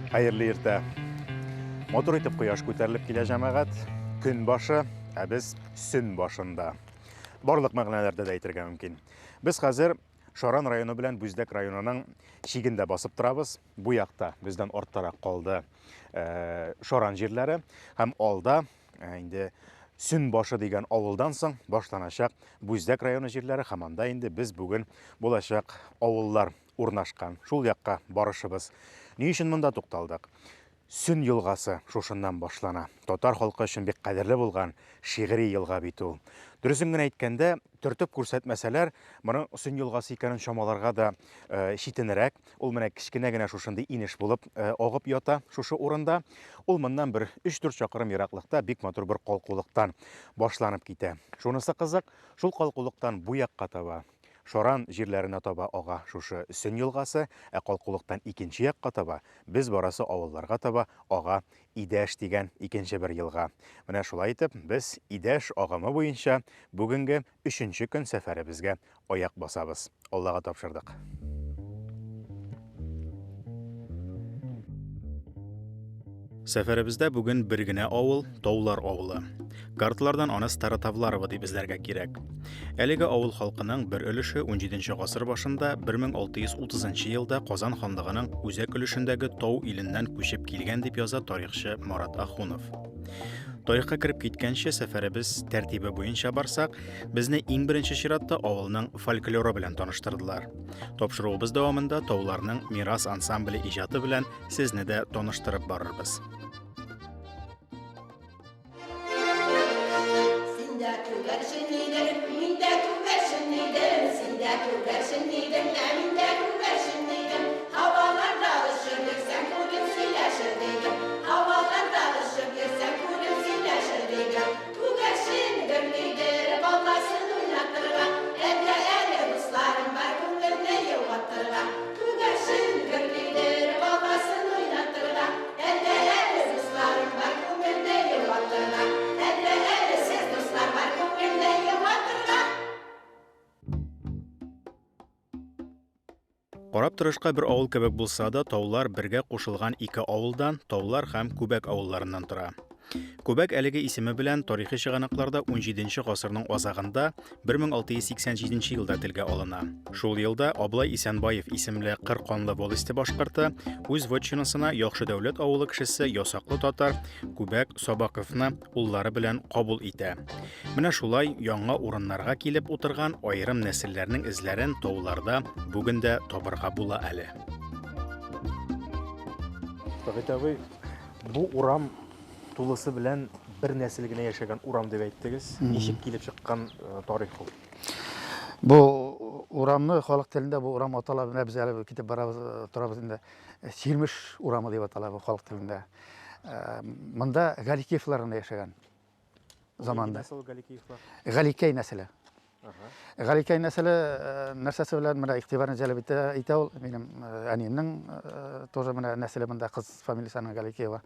Хайырлы иртә. Мотор итеп кояш күтәрелеп килә җәмәгать. Көн башы, ә без сөн башында. Барлык мәгънәләрдә дә әйтергә мөмкин. Без хәзер Шаран районы белән Бүздәк районының шигендә басып торабыз. Бу якта бездән арттарак калды Шаран җирләре һәм алда инде Сөн башы дигән авылдан соң башланачак Бүздәк районы җирләре һәм анда инде без бүген булачак авыллар урнашкан. Шул якка барышыбыз. Ни өчен монда тукталдык? Сөн елгасы шушыннан башлана. Татар халкы өчен бик кадерле булган шигъри елга бит ул. Дөресен генә әйткәндә, төртеп күрсәтмәсәләр, моның Сөн елгасы икәнен чамаларга да читенрәк. Ул менә кичкенә генә шушындый инеш булып агып ята шушы урында. Ул моннан бер 3-4 чакрым ераклыкта бик матур бер калкулыктан башланып китә. Шунысы кызык, шул калкулыктан бу якка таба Шаран җирләренә таба ага шушы Сөн елгасы, ә калкулыктан икенче якка таба без барасы авылларга таба ага Идәш дигән икенче бер елга. Менә шулай итеп, без Идәш агымы буенча бүгенге 3нче көн сәфәребезгә аяк басабыз. Аллага тапшырдык. Сәфәребездә бүген бер генә авыл, Таулар авылы. Карталардан аны Старотавларова дип эзләргә кирәк. Әлеге авыл халкының бер өлеше 17нче гасыр башында 1630 елда Казан ханлыгының Үзәк өлешендәге Тау иленнән күчеп килгән дип яза тарихчы Марат Ахунов. Тарихка кереп киткәнче сәфәребез тәртибе буенча барсак, безне иң беренче чиратта авылның фольклоры белән таныштырдылар. Тапшыруыбыз дәвамында Тауларның мирас ансамбле иҗаты белән сезне дә таныштырып барырбыз. Карап торышка бер авыл кебек булса да, Таулар бергә кушылган ике авылдан, Таулар һәм Күбәк авылларыннан тора. Күбәк әлеге исеме белән тарихи чыганакларда 17нче гасырның азагында 1687 елда телгә алына. Шул елда Аблай Исәнбаев исемле 40 канлы волости башкорты үз вотчинасына яхшы дәүләт авылы кешесе ясаклы татар Күбәк Сабаковны уллары белән кабул итә. Менә шулай яңа урыннарга килеп утырган аерым нәселләрнең эзләрен Тауларда бүген дә табырга була әле. Тагы бу урам тулысы белән бер нәсел генә яшәгән урам дип әйттегез. Ничек килеп чыккан тарих ул? Бу урамны халык телендә бу урам атала, менә без әле китеп барабыз, торабыз инде. Сирмеш урамы дип атала бу халык телендә. Монда Галикеевлар яшәгән заманда. Нәсел Галикеевлар? Галикей нәселе. Галикей нәселе нәрсәсе белән менә игътибарны җәлеп итә ул. Минем әниемнең тоже менә нәселе монда кыз фамилиясының Галикеева.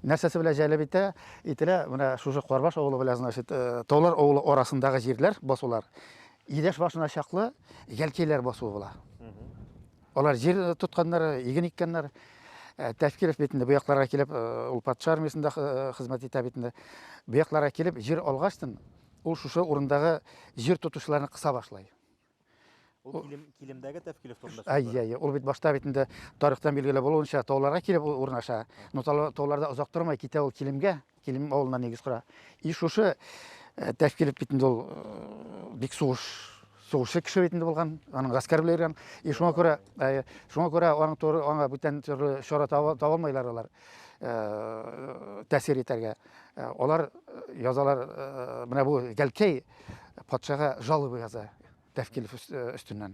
Нәрсәсе белән җәлеп ителә, менә шушы Карбаш авылы белән, значит, Таулар авылы арасындагы җирләр басулар. Идәш башына чаклы Галикейләр басуы була. Алар җир тотканнар, иген иккәннәр. Тәфкиров битендә бу якларга килеп, ул патша армиясендә хезмәт итә битендә. Бу якларга килеп җир алгачтын, ул шушы урындагы җир тотучыларны кыса башлай. Ул килемдәге Тәфкилев турында. Ай, ул бит башта битендә тарихтан билгеле булуынча Тауларга килеп урнаша. Но Тауларда озак тормай китә ул Килемгә, Килем авылына негез кора. И шушы Тәфкилев битендә ул бик сугышы кеше битендә булган, аның гаскәр белән. И шуңа күрә аның туры аңа бүтән төрле чара таба алмайлар алар. Тәсир итәргә. Алар язалар, менә бу Галикей патшага жалобы яза. Тәфкилев өстеннән.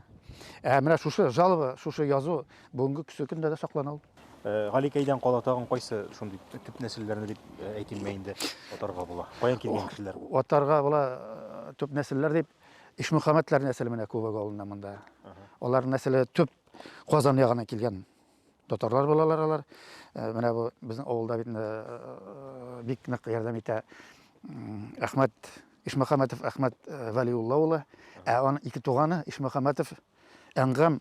Менә шушы жалобы, шушы язу бүгенге көндә дә саклана ул. Галикейдән кала тагын кайсы шундый төп нәселләрне дип әйтелмәй инде атарга була. Каян килгән кешеләр? Атарга була төп нәселләр дип Ишмөхәммәтләр нәселе менә Күбәк авылында монда. Алар нәселе төп Казан ягына килгән татарлар булалар алар. Менә бу безнең авылда бик нык ярдәм итә Әхмәт Ишмөхәммәтов Әхмәт Вәлиулла улы. Аның ике туганы Ишмөхәммәтов Әнгам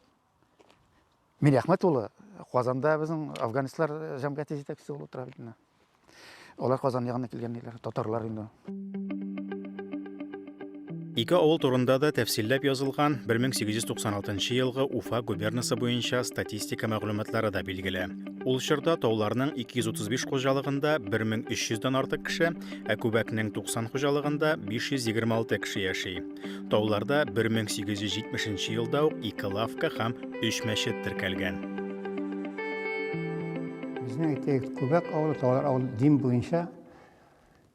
Мин Әхмәт улы Казанда безнең афганистлар җәмгыяте җитәкчесе булып тора бит. Алар Казан ягына килгәннәр, татарлар инде. Ике авыл турында да тәфсилләп язылган 1896 елгы Уфа губернасы буенча статистика мәгълүматлары да билгеле. Ул чорда тауларның 235 хуҗалыгында 1300-дан артык кеше, ә Күбәкнең 90 хуҗалыгында 526 кеше яши. Тауларда 1870 елда ук 2 лавка һәм 3 мәчет теркәлгән. Безнең Күбәк авылы таулар авыл дин буенча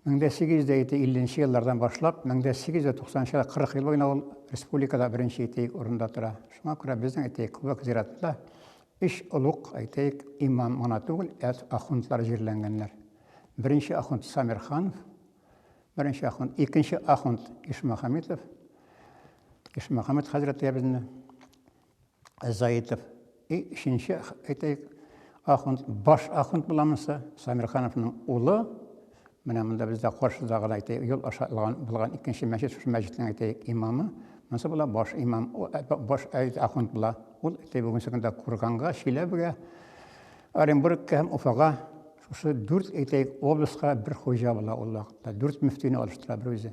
1850 еллардан башлап 1890 елга 40 ел буена ул республикада беренче урында тора. Шуңа күрә безнең Күбәк зиратында 3 улуг имам гына түгел, ахундлар җирләнгәннәр. Беренче ахунд Самирханов, беренче ахунд, икенче ахунд Ишмөхәмитов, Ишмөхәмит хәзрәт безне Заитов. Өченче ахунд баш ахунд буламысы Самирхановның улы. Менә монда бездә каршыдагы юл ашалган булган икенче мәчет, шушы мәчетнең имамы. Монысы була баш имам, баш ахунд була. Ул бүген сәгендә Курганга, Чиләбегә, Оренбургка һәм Уфага, шушы 4 областка бер хуҗа була ул вакытта. 4 мөфтине алыштыра бер үзе.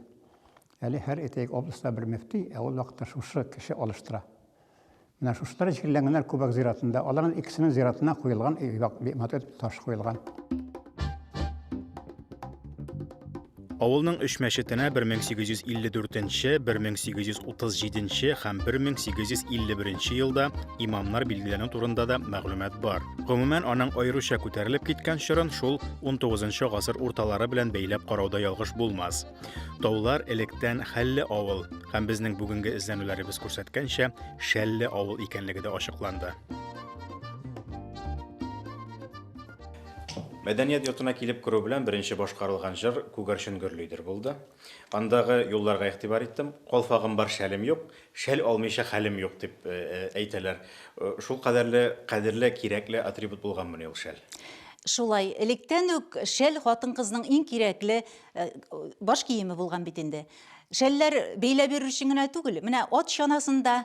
Әле һәр областта бер мөфти, ул вакытта шушы кеше алыштыра. Менә шушлар җирләнгәннәр Күбәк зиратында. Аларның икесенең зиратына куелган матет таш куелган. Авылның 3 мәчетенә 1854-нче, 1837-нче һәм 1851 елда имамнар билгеләнү турында да мәгълүмат бар. Гомумән, аның аеруча күтәрелеп киткән чорын шул 19-нчы гасыр урталары белән бәйләп карауда ялгыш булмас. Таулар электән хәлле авыл һәм безнең бүгенге эзләнүләребез күрсәткәнчә шәлле авыл икәнлеге дә ачыкланды. Мәдәният йортына килеп керү белән беренче башкарылган җыр Күгәрчен гөрлидер булды. Андагы юлларга игътибар иттем. Калфагым бар, шәлем юк, шәл алмыйча хәлем юк дип әйтәләр. Шул кадерле кирәкле атрибут булганмыни ул шәл? Шулай, электән үк шәл хатын-кызның иң кирәкле баш киеме булган бит инде. Шәлләр бәйләп бирү өчен генә түгел, менә ат чанасында,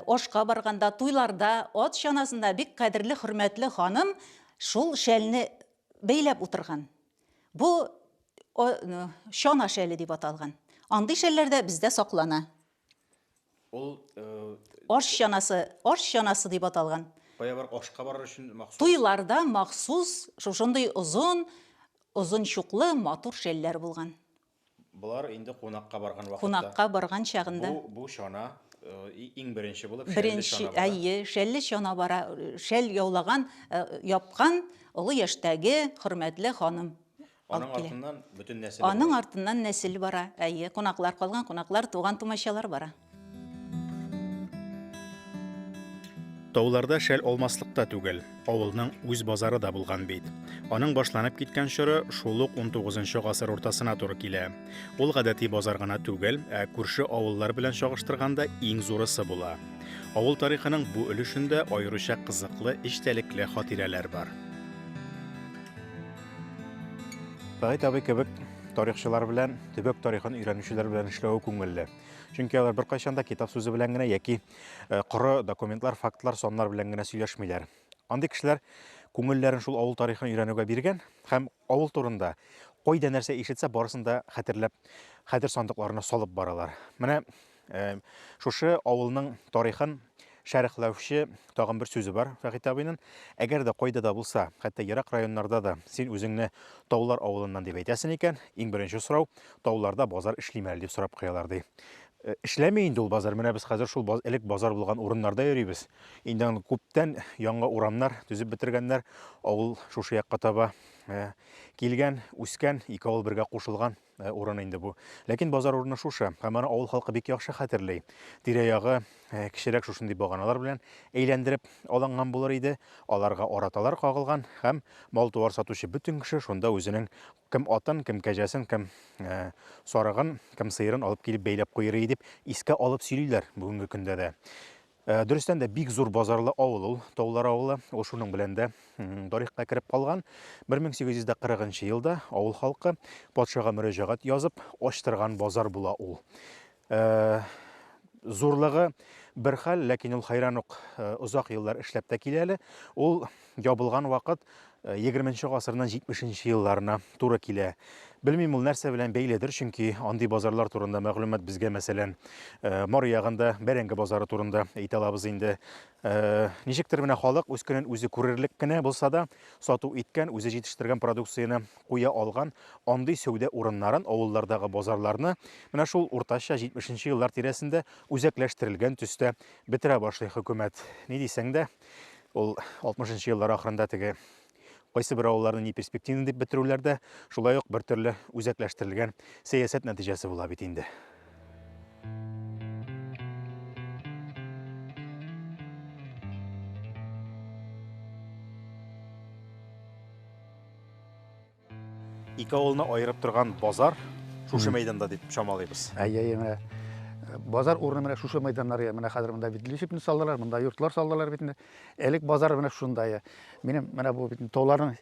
ашка барганда, туйларда, ат чанасында бик кадерле, хөрмәтле ханым шул шәлне бәйләп утырган. Бу чана шәле дип аталган. Андый шәлләрдә бездә саклана. Ул Аш чанасы дип аталган. бая бар ашка барыр өчен махсус. Туйларда махсус шушындый озын чуклы, матур шәлләр булган. Булар инде кунакка барган вакытта. Кунакка барган чагында. Бу чана иң беренче булып шәлле чана бара. Шәл яулаган, япкан олы яшьтәге хөрмәтле ханым. Аның артыннан бөтен нәсел. Аның артыннан нәсел бара. Кунаклар калган, кунаклар туган тумачалар бара. Тауларда шәл алмаслыкта түгел, авылның үз базары да булган бит. Аның башланып киткән чоры шул ук 19-нчы гасыр уртасына туры килә. Ул гадәти базар гына түгел, күрше авыллар белән чагыштырганда иң зурысы була. Авыл тарихының бу өлешендә аеруча кызыклы, эчтәлекле хатирәләр бар. Фәрит абый кебек тарихчылар белән, төбәк тарихын өйрәнүчеләр белән эшләү күңелле. Чөнки алар беркайчан да китап сүзе белән генә яки коры документлар, фактлар, соннар белән генә сөйләшмиләр. Андый кешеләр күңелләрен шул авыл тарихын өйрәнүгә биргән һәм авыл турында кайда нәрсә ишетсә барысын да хәтерләп, хәтер сандыкларына салып баралар. Менә шушы авылның тарихын шәрехләүче тагын бер сүзе бар Фәрит абыйның. Әгәр дә кайда да булса, хәтта ерак районнарда да син үзеңне таулар авылыннан дип әйтәсең икән, иң беренче сорау тауларда базар эшлимәл дип сорап куялар ди. Эшләмәй инде ул базар. Менә без хәзер шул элек базар булган урыннарда йөрибез. Инде күптән яңа урамнар төзеп бетергәннәр. Авыл шушы якка таба килгән, үскән, ике авыл бергә кушылган урын инде бу. Ләкин базар урыны шушы. Һәм аны авыл халкы бик яхшы хәтерли. Тирә-ягы кичерәк шушындый баганалар белән әйләндереп алынган булыр иде. Аларга араталар кагылган һәм мал-туар сатучы бүтән кеше шунда үзенең кем атын, кем кәҗәсен, кем сарыгын, кем сыерын алып килеп бәйләп куйыр иде дип искә алып сөйлиләр бүгенге көндә дә. Дөрестән дә бик зур базарлы авыл ул, Таулар авылы. Ул шуның белән дә тарихка кереп калган. 1840 елда авыл халкы патшага мөрәҗәгать язып, ачтырган базар була ул. Зурлыгы бер хәл, ләкин ул хайран ук озак еллар эшләп тә килә әле. Ул ябылган вакыт 20-нче гасырның 70-нче елларына туры килә. Белмим, ул нәрсә белән бәйледер, чөнки андый базарлар турында мәгълүмат безгә, мәсәлән, Мар ягында Бәрәңге базары турында әйтә алабыз инде. Ничектер менә халык үз көнен үзе күрерлек кенә булса да, сату иткән, үзе җитештергән продукцияны куя алган андый сәүдә урыннарын, авыллардагы базарларны менә шул уртача 70-нче еллар тирәсендә үзәкләштерелгән төстә бетерә башлый хөкүмәт. Ни дисәң дә, ул 60-нчы еллар ахырында теге кайсы бер авылларны ни перспективны дип бетерүләрдә шулай ук бер төрле үзәкләштерелгән сәясәт нәтиҗәсе була бит инде. Ике авылны айырып торган базар шушы мәйданда дип чамалыйбыз. Менә базар урыны менә шушы мәйданнарга менә хәзер монда бит лишипне салдылар, монда йортлар салдылар бит инде. Элек базар менә шундай. Минем менә бу бит тауларның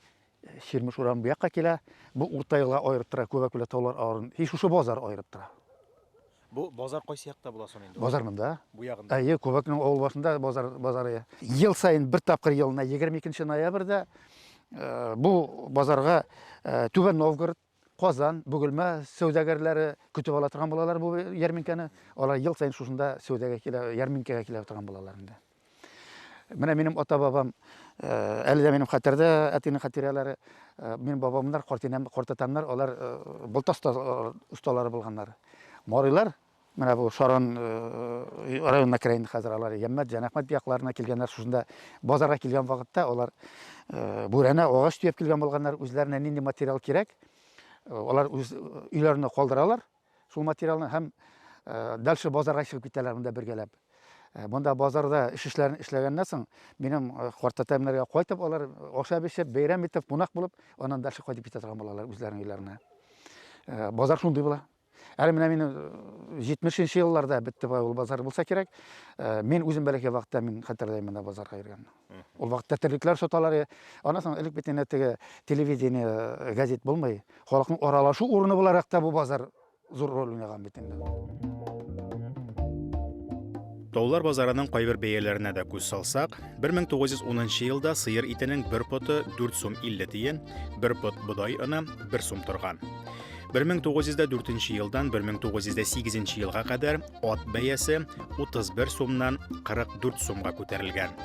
Ширмеш урам бу якка килә. Бу урта елга айырып тора, күбәкле таулар арын. Һич шушы базар айырып тора. Бу базар кайсы якта була соң инде? Базар монда. Бу ягында. Күбәкнең авыл башында базары. Ел сайын бер тапкыр елына 22 ноябрьдә бу базарга Түбән Новгород, Казан, Бөгелмә сәүдәгәрләре көтеп ала торган булалар бу ярминканы. Алар ел сайын шушында сәүдәгә килә, ярминкәгә килә торган булалар инде. Менә минем ата-бабам, әле дә минем хәтердә, әтинең хатирәләре, минем бабамнар, картатаннар, алар болтаста осталары булганнар. Марыйлар, менә бу Шаран районына керәйне хәзер алар Яммәт, Җанахмәт якларына килгәннәр, шушында базарга килгән вакытта алар бүрәнә, агач төяп килгән булганнар, үзләренә нинди материал кирәк, алар үз өйләренә калдыралар, шул материалны һәм дальше базарга чыгып китәләр монда бергәләп. Монда базарда эшләрен эшләгәннән соң, минем картатамнарга кайтып, алар ашап эчеп, бәйрәм итеп, кунак булып, аннан дальше кайтып китә торган булалар үзләренең өйләренә. Базар шундый була. Әле менә мин 70-нче елларда битте ул базар булса кирәк. Мин үзем бәләкәй вакытта мин хәтерләйм монда базарга йөргәнне. Ул вакытта терлекләр саталар. Аннан соң элек бит инде теге телевидение, газет булмый. Халыкның аралашу урыны буларак та бу базар зур роль уйнаган бит инде. Таулар базарының кайбер бәяләренә дә күз салсак, 1910 елда сыер итенең 1 поты 4 сум 50 тиен, 1 пот бодай ыны 1 сум торган. 1904 елдан 1908 елга кадәр ат бәясе 31 сумнан 44 сумга күтәрелгән.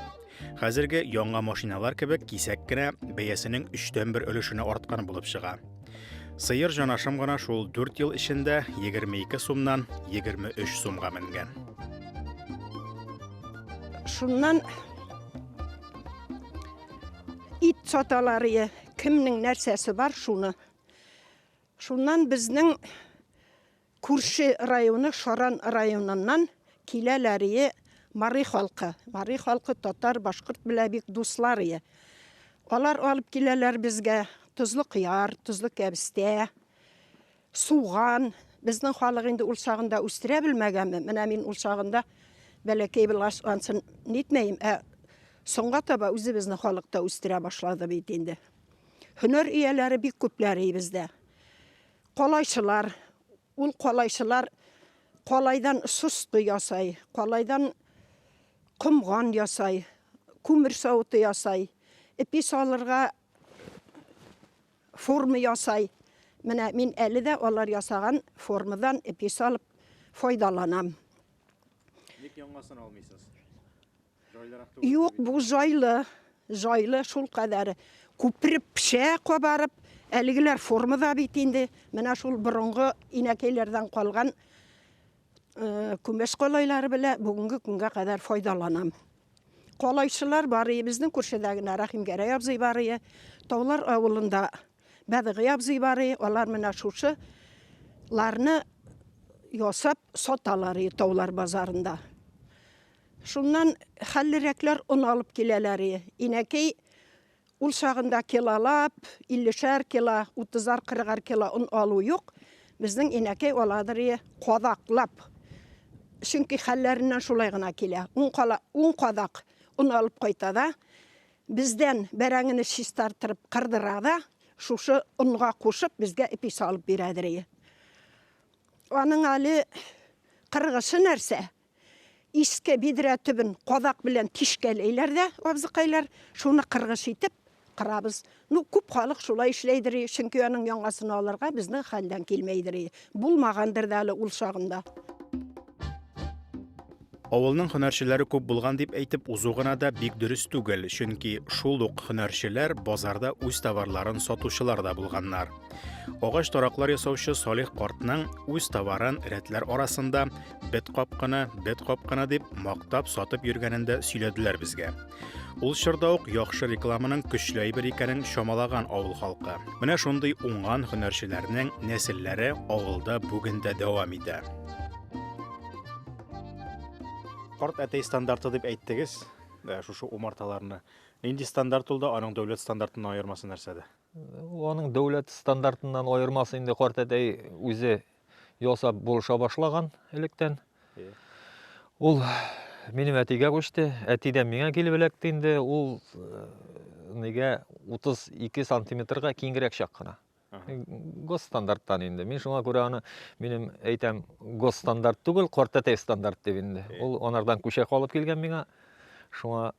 Хәзерге яңа машиналар кебек кисәк кенә бәясенең 3/1 өлешенә арткан булып чыга. Сыер җанашым гына шул 4 ел эчендә 22 сумнан 23 сумга менгән. Шуннан ит саталары, кемнең нәрсәсе бар шуны. Шуннан безнең күрше районы Шаран районыннан киләләре Мари халкы. Мари халкы татар, башкорт белән бик дуслары. Алар алып киләләр безгә тузлы кыяр, тузлы кәбестә, суган. Безнең халык инде ул чагында үстерә белмәгәнме? Менә мин ул чагында бәләкәй булгач ансын нитмәйм, соңга таба үзебезнең халыкта үстерә башлады бит инде. Һөнәр ияләре бик күпләре бездә. Калайчылар, ул калайчылар калайдан сусты ясай, калайдан кумган ясай, күмер савыты ясай, ипи салырга форма ясай. Менә мин әле дә алар ясаган формадан ипи салып файдаланам. Ник яңасын алмыйсыз? Юк, бу жайлы шул кадәр күпреп пешә кабарып, әлегеләр формада бит инде. Менә шул борынгы инәкәйләрдән калган күмәш калайлары белән бүгенге көнгә кадәр файдаланам. Калайчылар бар, безнең күршедәге Рахим Гәрәй абзый бар, Таулар авылында Бәдгый абзый бар, алар менә шушыларны ясап саталар Таулар базарында. Шуннан хәллерәкләр он алып киләләр. Инәкәй ул чагында килолап, 50 кило, 30-40 кило он алу юк. Безнең инәкәй аладыр кадаклап. Чөнки хәлләреннән шулай гына килә. 10 кадак он алып кайта да, бездән бәрәңне чистартып кырдыра да, шушы онга кушып безгә ипи салып бирәдер. Аның али кыргышы нәрсә? иске бидре түбін қодақ білен тишкелейлер де абзықайлар, шуны қырғыш етіп қырабыз. Ну, көп халық шулай ішлейдір, чүнки оның яңасын алырға біздің халдан келмейдір. Бұл мағандыр да әлі ул шағында. Авылның һөнәрчеләре күп булган дип әйтеп узугына да бик дөрес түгел, чөнки шул ук һөнәрчеләр базарда үз товарларын сатучылар да булганнар. Агач тараклар ясаучы Салих картның үз товарын рәтләр арасында бет капканы дип мактап сатып йөргәнен дә сөйләделәр безгә. Ул чорда ук яхшы рекламаның көчле әйбер икәнен чамалаган авыл халкы. Менә шундый уңган һөнәрчеләрнең нәселләре авылда бүген дә дәвам итә. Карт әтей стандарты дип әйттегез, шушы умарталарны. Нинди стандарт ул да аның дәүләт стандартынан аермасы нәрсәдә? Аның дәүләт стандартынан аермасы инде карт әтей үзе ясап булыша башлаган электән. Ул минем әтигә күчте, әтидән миңа килеп эләкте инде, ул нигә 32 сантиметрга киңрәк чак кына. Госстандарттан инде. Мин шуңа күрә аны минем әйтәм госстандарт түгел, карт әтей стандарт дип инде. Ул анардан күчәк алып килгән миңа. Шуңа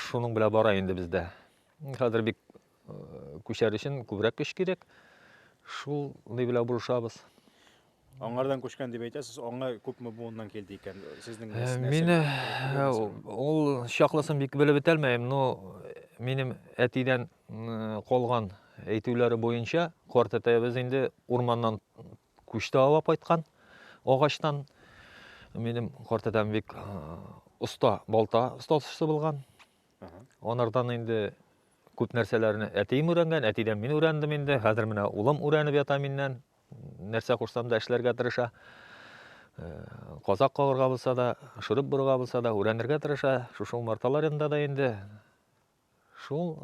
шуның белән бара инде бездә. Хәзер бик күчәр өчен күбрәк көч кирәк. Шул ни белән булышабыз. Аңардан күчкән дип әйтәсез, аңа күпме буыннан килде икән? Сезнең Мине ул чаклысын бик белеп бетәлмәйм, но минем әтидән калган әйтүләре буенча, карт әтәебез инде урманнан күчтә алып кайткан, агачтан. Минем карт әтәм бик уста балта остасы булган. Анардан инде күп нәрсәләрне әтием өйрәнгән, әтидән мин өйрәндем инде. Хәзер менә улым өйрәнеп ята миннән. Нәрсә кушсам да эшләргә тырыша. Казак калырга булса да, шурып бурга булса да өйрәнергә тырыша. Шушы умарталар янында да инде шул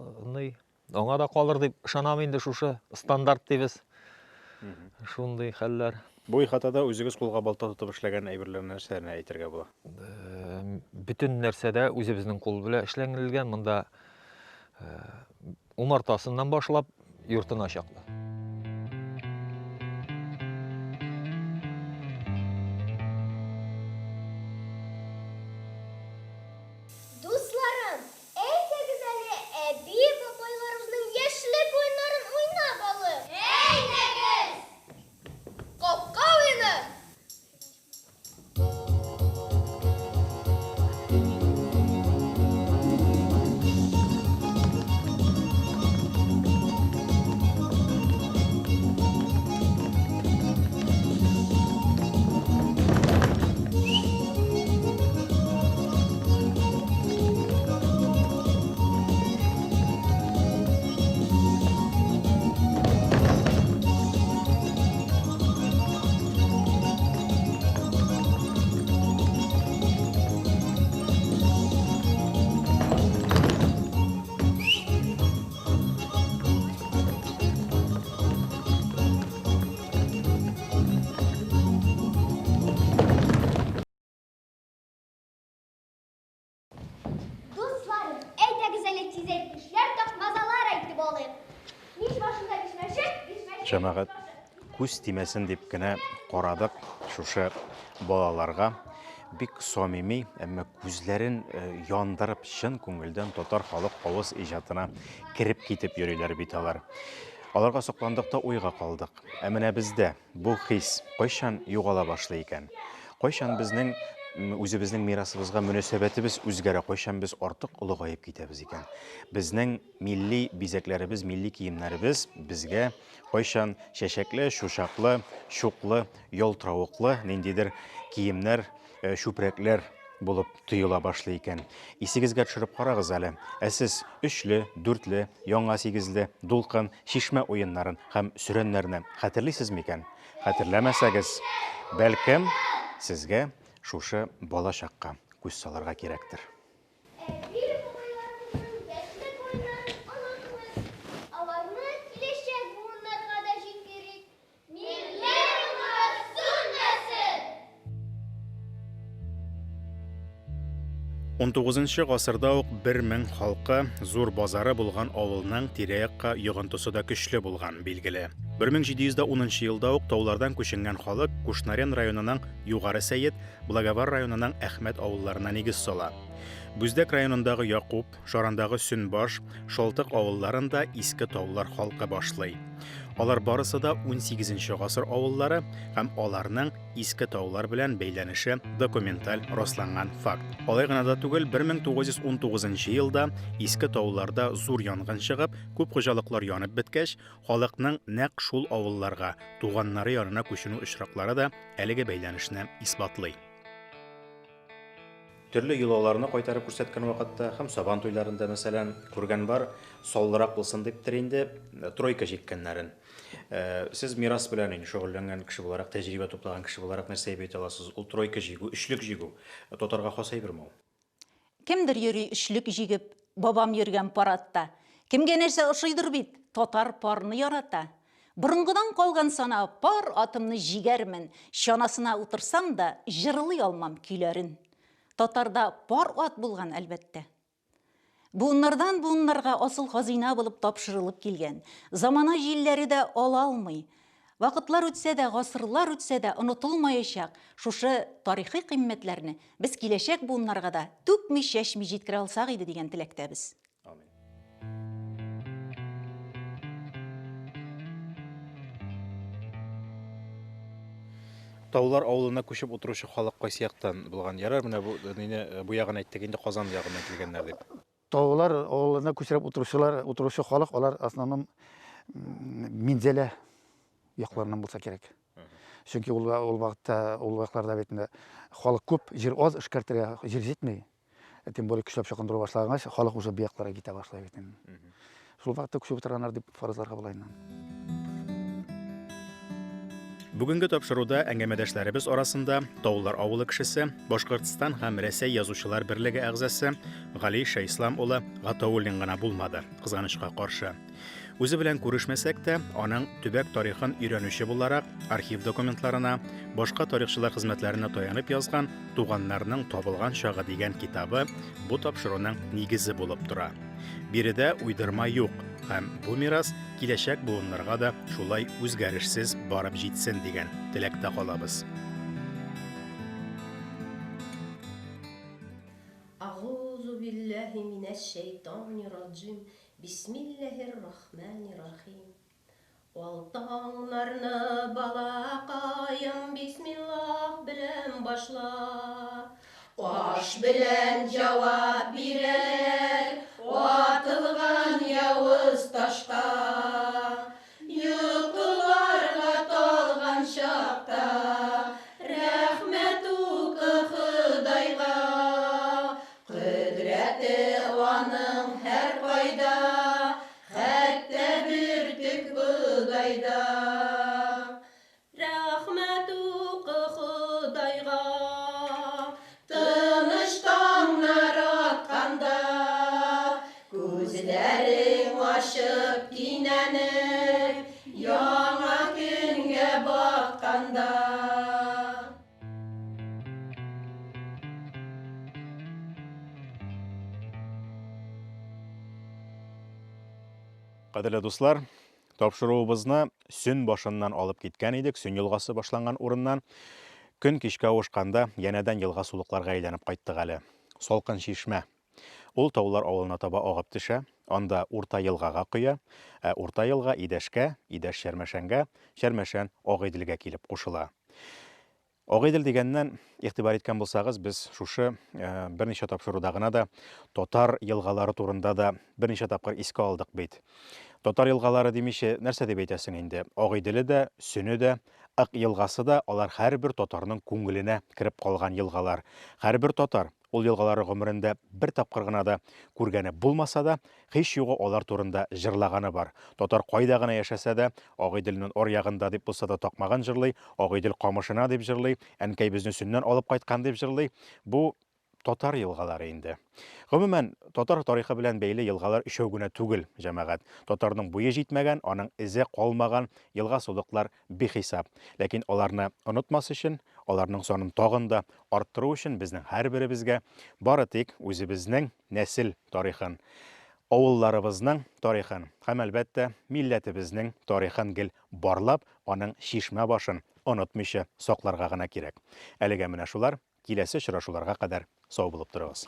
аңа да калыр дип ышанам инде, шушы стандарт дибез. Шундый хәлләр. Бу ихатада үзегез кулга балта тотып эшләгән әйберләрне нәрсәне әйтергә була? Бүтән нәрсәдә үзебезнең кул белән эшләнгән, монда умартасыннан башлап йортына чаклы. Дусларым, әйтегез әле, әби бабайларыбызның яшьлек уйнарын уйнап алып. Әйтегез! Капка уйны! Дусларым, әйтегез әле тиз әйткечләр тапмазалар әйтеп алыйк. Мич башында бишмәшек. Җәмәгать күз тимәсен дип кенә карадык шушы балаларга. Бик самими, әмма күзләрен яндырып чын күңелдән татар халык авыз иҗатына кирип китеп йөриләр бит алар. Аларга сокландыкта уйга калдык. Ә менә бездә бу хис кайчан югала башлый икән? Кайчан безнең үзебезнең мирасыбызга мөнәсәбәтебез үзгәрә, кайчан без артык улыгаеп китәбез икән? Безнең милли бизәкләребез, милли киемнәребез безгә кайчан чәчәкле, шушаклы, шуклы, ялтыравыклы ниндидер киемнәр, шүпрәкләр булып тоела башлый икән. Исегезгә төшереп карагыз әле. Ә сез 3ле, 4ле, яңа 8ле, дулкын, шишмә уеннарын һәм сүрәннәрне хәтерлисезме икән? Хәтерләмәсәгез, бәлкем сезгә шушы бала чакка күз салырга кирәктер. Әби бабайларыбызның яшьлек уйнарын онытмыйк. Аларны киләчәк буыннарга да җиткерик. Милли урман сүнмәсен! 19 гасырда ук 1000 халкы зур базары булган авылның тирә-якка йогынтысы да көчле булган, билгеле. 1710 елда ук таулардан күченгән халык Кушнарен районының Югары Сәйет, Благовар районының Әхмәт авылларына нигез сала. Бүздәк районындагы Якуб, Шарандагы Сөнбаш, Шалтык авылларында иске таулар халкы башлый. Алар барысы да 18-нче гасыр авыллары һәм аларның иске таулар белән бәйләнеше документаль расланган факт. Алай гына да түгел, 1919 елда иске тауларда зур янгын чыгып, күп хуҗалыклар янып беткәч, халыкның нәкъ шул авылларга, туганнары янына күченү очраклары да әлеге бәйләнешне исбатлый. Төрле йолаларны кайтарып күрсәткән вакытта һәм сабан туйларында мәсәлән күргән бар, саллырак булсын диптер инде тройка җиккәннәрен. Сез мирас белән шөгыльләнгән кеше буларак, тәҗрибә туплаган кеше буларак нәрсә әйтә аласыз? Ул тройка җигү, өчлек җигү татарга хас әйберме ул? Кемдер йөри өчлек җигеп, бабам йөргән парадта. Кемгә нәрсә ошыйдыр бит? Татар парны ярата. Борынгыдан калган сана пар атымны җигәрмен, чанасына утырсам да җырлый алмам көйләрен. Татарда пар ат булган әлбәттә. Буыннардан буыннарга асыл хазина булып тапшырылып килгән. Замана җилләре дә ала алмый. Вакытлар үтсә дә, гасырлар үтсә дә онытылмаячак шушы тарихи кыйммәтләрне без киләчәк буыннарга да түкми чәчми җиткерә алсак иде дигән теләктәбез. Амин. Таулар авылына күчеп утыручы халык кайсы яктан булган? Ярар, менә бу ягын әйттек инде, Казан ягыннан килгәннәр дип. Таулар авылына күчереп утыручы халык, алар основном Минзәлә якларыннан булса кирәк. Чөнки ул вакытларда бит халык күп, җир аз, эшкәртергә җир җитмәй. Тем более көчләп чакындыру башлагач, халык уже бу якларга китә башлый бит. Шул вакытта күчеп утырганнар дип фаразларга була инде. Бүгенге тапшыруда әңгәмәдәшләребез арасында Таулар авылы кешесе, Башкортстан һәм Рәсәй язучылар берлеге әгъзасы Гали Шәйислам улы Гатауллин гына булмады, кызганычка каршы. Үзе белән күрешмәсәк тә, аның төбәк тарихын өйрәнүче буларак архив документларына, башка тарихчылар хезмәтләренә таянып язган Туганнарның табылган чагы дигән китабы бу тапшыруның нигезе булып тора. Биредә уйдырма юк. Һәм бу мирас киләчәк буыннарга да шулай үзгәрешсез барып җитсен дигән теләктә калабыз. Аузу биллаһи минәш-шәйтанир-раҗим. Бисмиллаһир-рахманир-рахим. Валтаңнарны балакаем бисмиллах белән башла. Аш белән җавап бирәләр. Атылган явыз ташка, йокыларга талган чакта, рәхмәт укы Худайга, кодрәте аның һәр кайда, хәтта бөртек бодайда. Рәхмәт укы Худайга, тыныч таңнар атканда, күзләрең ачып кинәнеп, яңа көнгә бакканда. Кадерле дуслар, тапшыруыбызны Сүн башыннан алып киткән идек, Сүн елгасы башланган урыннан. Көн кичкә авышканда янәдән елга сулыкларга әйләнеп кайттык әле. Салкын чишмә. Ул Таулар авылына таба агып төшә, анда Урта елгага коя, Урта елга Идәшкә, Идәш Шәрмәшәнгә, Шәрмәшән Агыйделгә килеп кушыла. Агыйдел дигәннән игътибар иткән булсагыз, без шушы берничә тапшыруда гына да татар елгалары турында да берничә тапкыр искә алдык бит. Татар елгалары димичә, нәрсә дип әйтәсең инде? Агыйделе дә, Сөне дә, Ак елгасы да, алар һәрбер татарның күңеленә кирип калган елгалар. Һәрбер татар ул елгалары гомерендә бер тапкыр гына да күргәне булмаса да, һич югы алар турында җырлаганы бар. Татар кайда гына яшәсә дә, Агыйделнең аръягында дип булса да такмаган җырлый, Агыйдел камышына дип җырлый, әнкәй безне Сүннән алып кайткан дип җырлый. Бу татар елгалары инде. Гомумән, татар тарихы белән бәйле елгалар өчәү генә түгел, җәмәгать. Татарның буе җитмәгән, аның эзе калмаган елга сулыклар бихисап. Ләкин аларны онытмас өчен, аларның санын тагын да арттыру өчен безнең һәрберебезгә бары тик үзебезнең нәсел тарихын авылларыбызның тарихын һәм әлбәттә милләтебезнең тарихын гел барлап, аның шишмә башын онытмыйча сакларга гына кирәк. Әлегә менә шулар, киләсе очрашуларга кадәр сау булып торыгыз.